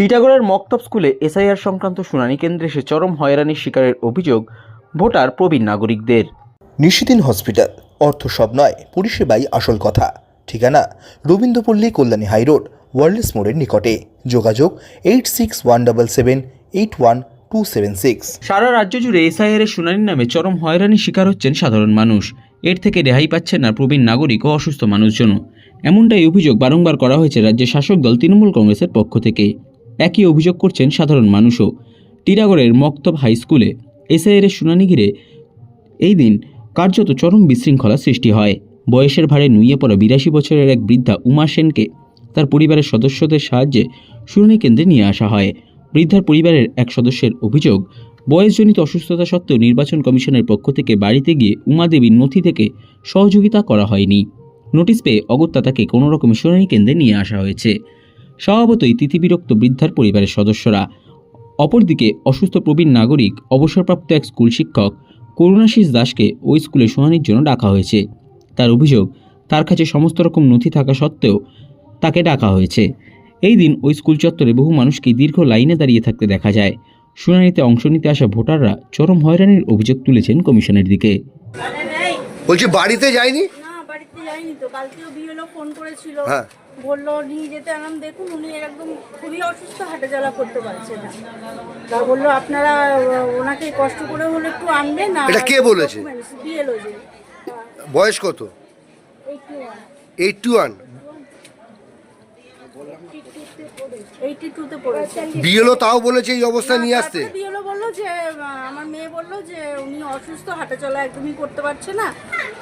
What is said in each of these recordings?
টিটাগড়ের মক্তব স্কুলে এসআইআর সংক্রান্ত শুনানি কেন্দ্রে এসে চরম হয়রানির শিকারের অভিযোগ ভোটার প্রবীণ নাগরিকদের। নিশিদিন হসপিটাল, অর্থ সব নয়, পরিষেবাই আসল কথা। ঠিকানা রবীন্দ্রপল্লী, কল্যাণী হাইরোড, ওয়ার্ল্ডস মোড়ের নিকটে। যোগাযোগ 8617781276। সারা রাজ্য জুড়ে এসআইআর এর শুনানির নামে চরম হয়রানির শিকার হচ্ছেন সাধারণ মানুষ। এর থেকে রেহাই পাচ্ছেন না প্রবীণ নাগরিক ও অসুস্থ মানুষজন। এমনটাই অভিযোগ বারংবার করা হয়েছে রাজ্যের শাসক দল তৃণমূল কংগ্রেসের পক্ষ থেকে। একই অভিযোগ করছেন সাধারণ মানুষও। টিটাগড়ের মক্তব হাই স্কুলে এসআইআর এর শুনানি ঘিরে এই দিন কার্যত চরম বিশৃঙ্খলা সৃষ্টি হয়। বয়সের ভারে নুয়ে পড়া 82 বছরের এক বৃদ্ধা উমা সেনকে তার পরিবারের সদস্যদের সাহায্যে শুনানি কেন্দ্রে নিয়ে আসা হয়। বৃদ্ধার পরিবারের এক সদস্যের অভিযোগ, বয়সজনিত অসুস্থতা সত্ত্বেও নির্বাচন কমিশনের পক্ষ থেকে বাড়িতে গিয়ে উমা দেবীর নথি থেকে সহযোগিতা করা হয়নি। নোটিশ পেয়ে অগত্যা তাকে কোনো রকম শুনানি কেন্দ্রে নিয়ে আসা হয়েছে। স্বভাবতই তিতিবিরক্ত বৃদ্ধার পরিবারের সদস্যরা। অপরদিকে অসুস্থ প্রবীণ নাগরিক অবসরপ্রাপ্ত এক স্কুল শিক্ষক করুণাশিস দাসকে ওই স্কুলে শুনানির জন্য ডাকা হয়েছে। তার অভিযোগ, তার কাছে সমস্ত রকম নথি থাকা সত্ত্বেও তাকে ডাকা হয়েছে। এই দিন ওই স্কুল চত্বরে বহু মানুষকে দীর্ঘ লাইনে দাঁড়িয়ে থাকতে দেখা যায়। শুনানিতে অংশ নিতে আসা ভোটাররা চরম হয়রানির অভিযোগ তুলেছেন কমিশনের দিকে। বলছি বাড়িতে যায়নি? না, বাড়িতে যাইনি তো। কালকেও বিএলও ফোন করেছিল, হ্যাঁ, বললো নিয়ে যেতে আনাম। দেখুন উনি একদম খুবই অসুস্থ, হাঁটাচলা করতে পারছে না। তা বললো আপনারা ওনাকে কষ্ট করে হলে একটু আনবেন না। এটা কে বলেছে? বিএলও যে। বয়স কত? 81। 82-তে পড়েছে। বিএলও তাও বলেছে এই অবস্থা নিয়ে আসতে? বিএলও বললো যে আমার মেয়ে বললো যে উনি অসুস্থ, হাঁটাচলা একদমই করতে পারছে না,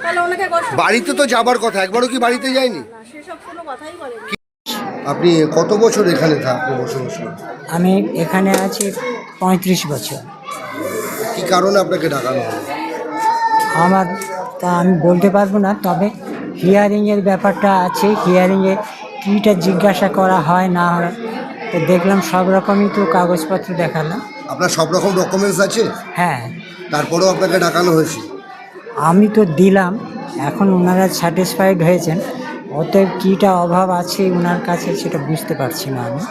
তাহলে ওনাকে কষ্ট। বাড়িতে তো যাবার কথা, একবারও কি বাড়িতে যায়নি? না, সেসব কোনো কথাই বলেনি। আপনি কত বছর এখানে বসবাস করেন? আমি এখানে আছি 35 বছর। কি কারণে আপনাকে ডাকানো হলো? আমার তা আমি বলতে পারবো না, তবে হিয়ারিংয়ের ব্যাপারটা আছে। হিয়ারিংয়ে কীটা জিজ্ঞাসা করা হয় না হয়, তো দেখলাম সব রকমই তো কাগজপত্র দেখালাম। আপনার সব রকম ডকুমেন্টস আছে? হ্যাঁ, তারপরেও আপনাকে ডাকানো হয়েছে? আমি তো দিলাম, এখন ওনারা স্যাটিসফাইড হয়েছেন। অতএব কীটা অভাব আছে ওনার কাছে সেটা বুঝতে পারছি না আমি।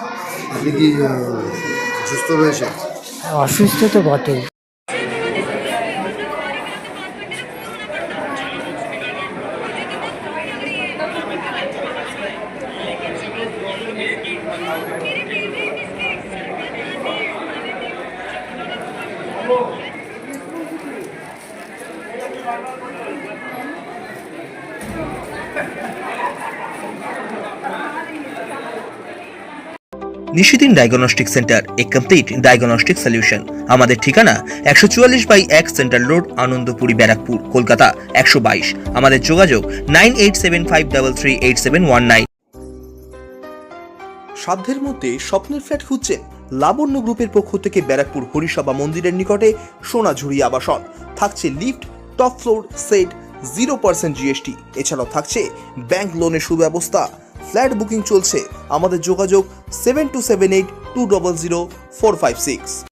আপনি কি সুস্থ রয়েছেন? অসুস্থ তো বটেই। নিশিদিন ডায়াগনস্টিক সেন্টার, এ কমপ্লিট ডায়াগনস্টিক সলিউশন। আমাদের ঠিকানা 144/1 সেন্ট্রাল রোড, আনন্দপুরি, ব্যারাকপুর, কলকাতা 122। আমাদের যোগাযোগ 9875338719। সাধ্যের মধ্যে স্বপ্নের ফ্ল্যাট খুঁজছেন? লাবণ্য গ্রুপের পক্ষ থেকে ব্যারাকপুর হরিসভা মন্দিরের নিকটে সোনাঝুরি আবাসন। থাকছে lift, top floor, set, 0% GST. এছাড়াও থাকছে ব্যাংক লোনের সুব্যবস্থা। ফ্ল্যাট বুকিং চলছে। আমাদের যোগাযোগ 7278200456।